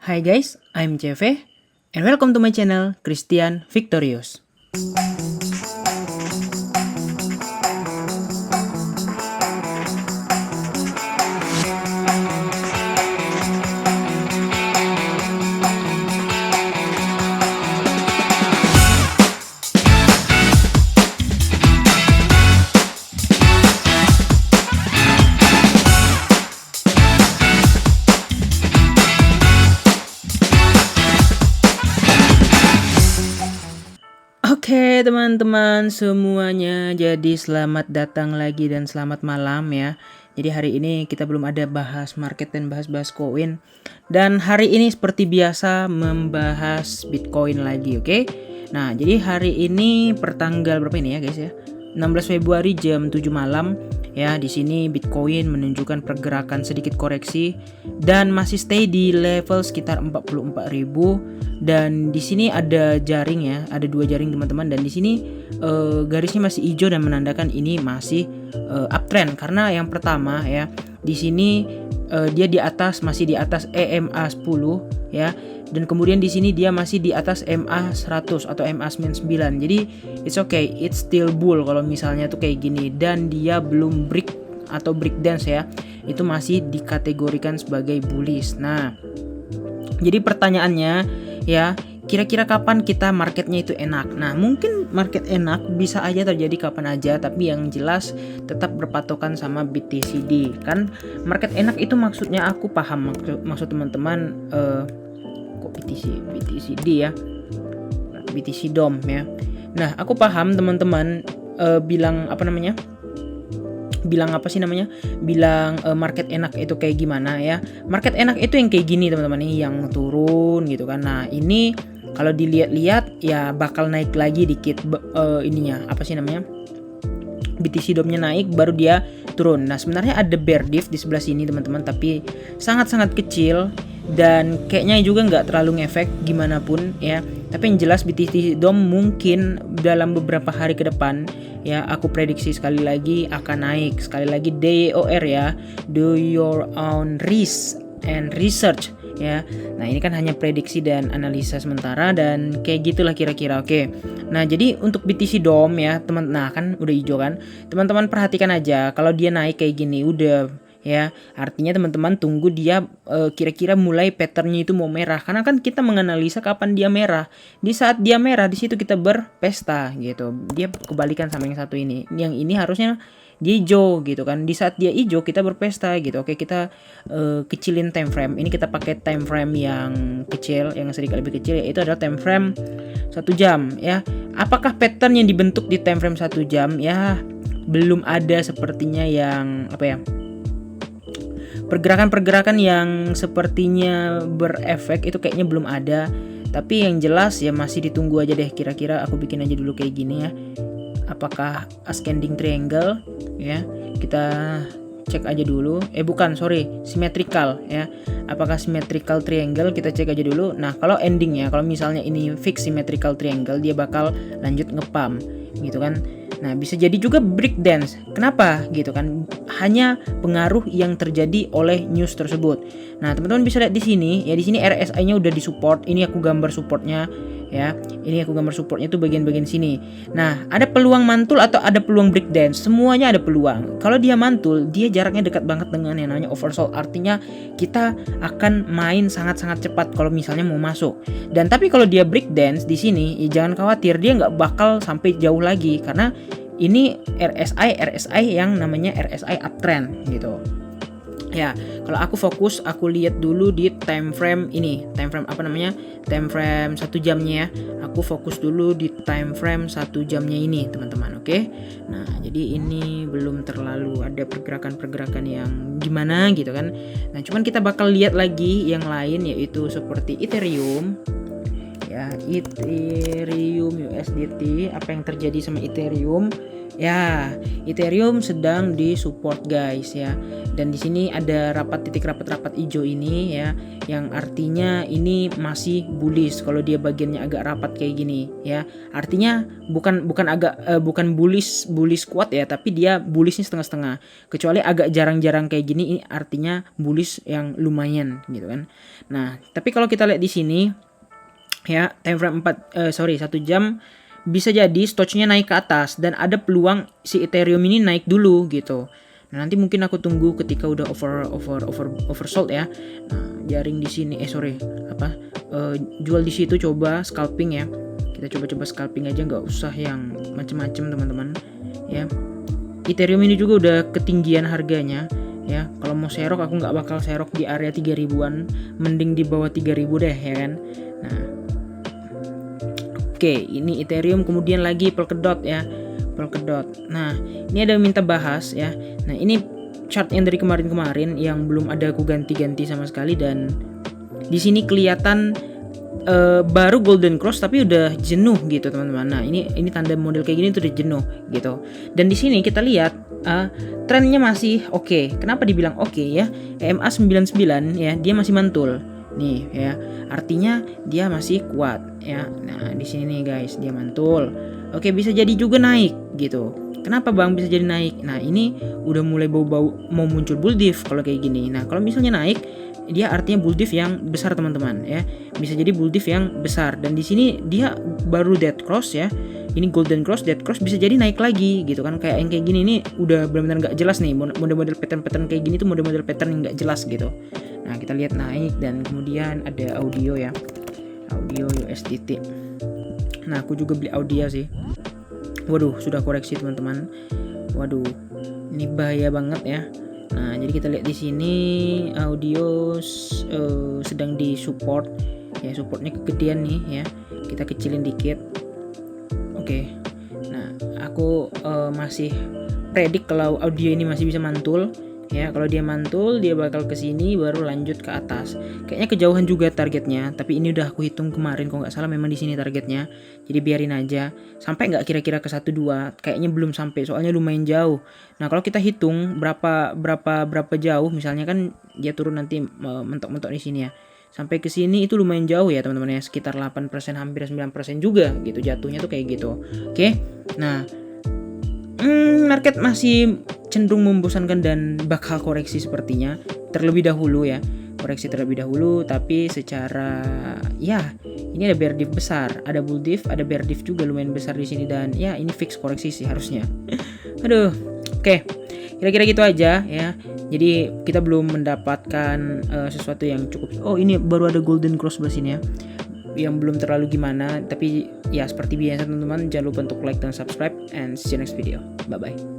Hi guys, I'm CV and welcome to my channel Christian Victorious. Oke teman-teman semuanya, jadi selamat datang lagi dan selamat malam ya. Jadi hari ini kita belum ada bahas market dan bahas koin. Dan hari ini seperti biasa membahas Bitcoin lagi, oke? Nah, jadi hari ini pertanggal berapa ini ya guys ya? 16 Februari jam 7 malam ya. Di sini Bitcoin menunjukkan pergerakan sedikit koreksi dan masih stay di level sekitar 44.000. Dan di sini ada jaring ya, ada dua jaring teman-teman, dan di sini garisnya masih hijau dan menandakan ini masih uptrend. Karena yang pertama ya, di sini dia di atas, masih di atas EMA 10 ya, dan kemudian di sini dia masih di atas MA 100 atau MA 99. Jadi it's okay, it's still bull kalau misalnya tuh kayak gini, dan dia belum break atau break dance ya, itu masih dikategorikan sebagai bullish. Nah, jadi pertanyaannya ya, kira-kira kapan kita marketnya itu enak? Nah, mungkin market enak bisa aja terjadi kapan aja, tapi yang jelas tetap berpatokan sama BTCD. Kan market enak itu maksudnya aku paham maksud teman-teman kok BTCD ya, BTC DOM ya. Nah, aku paham teman-teman bilang market enak itu kayak gimana ya. Market enak itu yang kayak gini teman-teman nih, yang turun gitu kan. Nah, ini kalau dilihat-lihat ya bakal naik lagi dikit BTC DOM-nya naik baru dia turun. Nah, sebenarnya ada bear diff di sebelah sini teman-teman, tapi sangat-sangat kecil dan kayaknya juga nggak terlalu ngefek gimana pun ya. Tapi yang jelas BTC DOM mungkin dalam beberapa hari ke depan ya, aku prediksi sekali lagi akan naik. Sekali lagi DOR ya, do your own risk and research ya. Nah, ini kan hanya prediksi dan analisa sementara, dan kayak gitulah kira-kira. Oke. Nah, jadi untuk BTC DOM ya teman, nah kan udah hijau kan, teman-teman perhatikan aja kalau dia naik kayak gini udah ya, artinya teman-teman tunggu dia kira-kira mulai patternnya itu mau merah, karena kan kita menganalisa kapan dia merah. Di saat dia merah, di situ kita berpesta gitu. Dia kebalikan sama yang satu ini. Yang ini harusnya dia hijau gitu kan. Di saat dia hijau kita berpesta gitu. Oke, kita kecilin time frame. Ini kita pakai time frame yang kecil, yang sedikit lebih kecil, yaitu adalah time frame 1 jam ya. Apakah pattern yang dibentuk di time frame 1 jam ya? Belum ada sepertinya yang pergerakan-pergerakan yang sepertinya berefek itu kayaknya belum ada. Tapi yang jelas ya masih ditunggu aja deh. Kira-kira aku bikin aja dulu kayak gini ya. Apakah ascending triangle ya? Kita cek aja dulu. Symmetrical ya. Apakah symmetrical triangle, kita cek aja dulu. Nah, kalau ending ya, kalau misalnya ini fix symmetrical triangle, dia bakal lanjut ngepump gitu kan. Nah, bisa jadi juga break dance. Kenapa gitu kan? Hanya pengaruh yang terjadi oleh news tersebut. Nah, teman-teman bisa lihat di sini ya, di sini RSI-nya udah disupport. Ini aku gambar supportnya ya. Ini aku gambar supportnya tuh bagian-bagian sini. Nah, ada peluang mantul atau ada peluang break dance. Semuanya ada peluang. Kalau dia mantul, dia jaraknya dekat banget dengan yang namanya oversold. Artinya kita akan main sangat-sangat cepat kalau misalnya mau masuk. Dan tapi kalau dia break dance di sini, ya jangan khawatir, dia nggak bakal sampai jauh lagi, karena ini RSI yang namanya RSI uptrend gitu. Ya, kalau aku lihat dulu di time frame ini, time frame 1 jamnya ya. Aku fokus dulu di time frame 1 jamnya ini teman-teman, oke? Nah, jadi ini belum terlalu ada pergerakan-pergerakan yang gimana gitu kan. Nah, cuman kita bakal lihat lagi yang lain, yaitu seperti Ethereum ya, Ethereum USDT. Apa yang terjadi sama Ethereum Ya, Ethereum sedang disupport guys ya. Dan di sini ada titik rapat hijau ini ya, yang artinya ini masih bullish kalau dia bagiannya agak rapat kayak gini ya. Artinya bukan bullish kuat ya, tapi dia bullishnya setengah-setengah. Kecuali agak jarang-jarang kayak gini, ini artinya bullish yang lumayan gitu kan. Nah, tapi kalau kita lihat di sini ya, time frame 1 jam bisa jadi stochnya naik ke atas dan ada peluang si Ethereum ini naik dulu gitu. Nah, nanti mungkin aku tunggu ketika udah oversold ya. Nah, jaring di sini jual di situ, coba scalping ya. Kita coba scalping aja, nggak usah yang macem-macem teman-teman ya. Ethereum ini juga udah ketinggian harganya ya. Kalau mau serok aku nggak bakal serok di area 3000-an, mending di bawah 3000 deh ya kan. Nah, oke, ini Ethereum, kemudian lagi Polkadot ya. Polkadot. Nah, ini ada minta bahas ya. Nah, ini chart yang dari kemarin-kemarin yang belum ada aku ganti-ganti sama sekali, dan di sini kelihatan baru golden cross tapi udah jenuh gitu teman-teman. Nah, ini tanda model kayak gini tuh udah jenuh gitu. Dan di sini kita lihat trennya masih oke. Kenapa dibilang oke ya? EMA 99 ya, dia masih mantul. Nih ya, artinya dia masih kuat ya. Nah, di sini nih guys, dia mantul. Oke, bisa jadi juga naik gitu. Kenapa Bang bisa jadi naik? Nah, ini udah mulai bau-bau mau muncul bull diff kalau kayak gini. Nah, kalau misalnya naik, dia artinya bull diff yang besar teman-teman ya. Bisa jadi bull diff yang besar, dan di sini dia baru dead cross ya. Ini golden cross, dead cross, bisa jadi naik lagi gitu kan. Kayak yang kayak gini nih udah benar-benar nggak jelas nih, model-model pattern kayak gini tuh model-model pattern yang nggak jelas gitu. Nah, kita lihat naik, dan kemudian ada audio ya, audio USDT. Nah, aku juga beli audio sih. Waduh, sudah koreksi teman-teman. Waduh, ini bahaya banget ya. Nah, jadi kita lihat di sini audio sedang disupport ya, supportnya kegedean nih ya. Kita kecilin dikit. Oke. Nah, aku masih predik kalau audio ini masih bisa mantul ya. Kalau dia mantul, dia bakal ke sini baru lanjut ke atas. Kayaknya kejauhan juga targetnya, tapi ini udah aku hitung kemarin kalau nggak salah, memang di sini targetnya. Jadi biarin aja. Sampai nggak kira-kira ke 12? Kayaknya belum sampai, soalnya lumayan jauh. Nah, kalau kita hitung berapa jauh, misalnya kan dia turun nanti mentok-mentok di sini ya. Sampai ke sini itu lumayan jauh ya teman-teman ya, sekitar 8%, hampir 9% juga gitu jatuhnya tuh kayak gitu. Oke. Nah, market masih cenderung membosankan dan bakal koreksi sepertinya terlebih dahulu ya, koreksi terlebih dahulu. Tapi secara ya, ini ada bear diff besar, ada bull diff, ada bear diff juga lumayan besar di sini, dan ya ini fix koreksi sih harusnya. Aduh, oke. Kira-kira gitu aja ya. Jadi kita belum mendapatkan sesuatu yang cukup. Oh, ini baru ada golden cross di sini ya, yang belum terlalu gimana. Tapi ya seperti biasa teman-teman, jangan lupa untuk like dan subscribe, and see you next video. Bye bye.